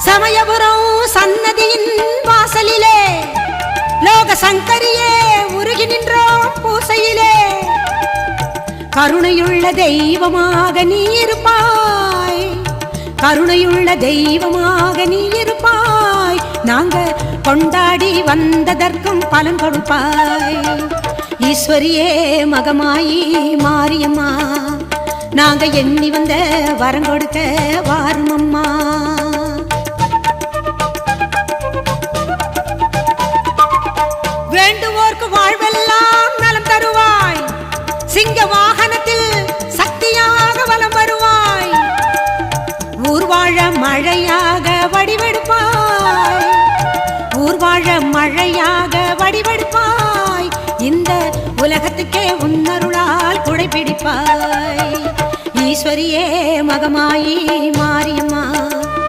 சமயபுரம் சன்னதியின் வாசலிலே லோக சங்கரியே உருகி நின்றோம் பூசையிலே. கருணையுள்ள தெய்வமாக நீ இருப்பாய், கருணையுள்ள தெய்வமாக நீ இருப்பாய். நாங்க கொண்டாடி வந்ததற்கும் பலன் கொடுப்பாய். ஈஸ்வரியே மகமாயி மாரியம்மா, நாங்க எண்ணி வந்த வரம் கொடுக்க வாரும் அம்மா. வேண்டுவோர்க்கு வாழ்வெல்லாம் நலம் தருவாய், சிங்க வாகனத்தில் சக்தியாக வலம் வருவாய். ஊர்வாழ மழையாக வடிவெடுப்பாய், ஊர்வாழ மழையாக வடிவெடுப்பாய். இந்த உலகத்துக்கே உன்னருளால் குடை பிடிப்பாய். ஈஸ்வரியே மகமாயி மாரியம்மா.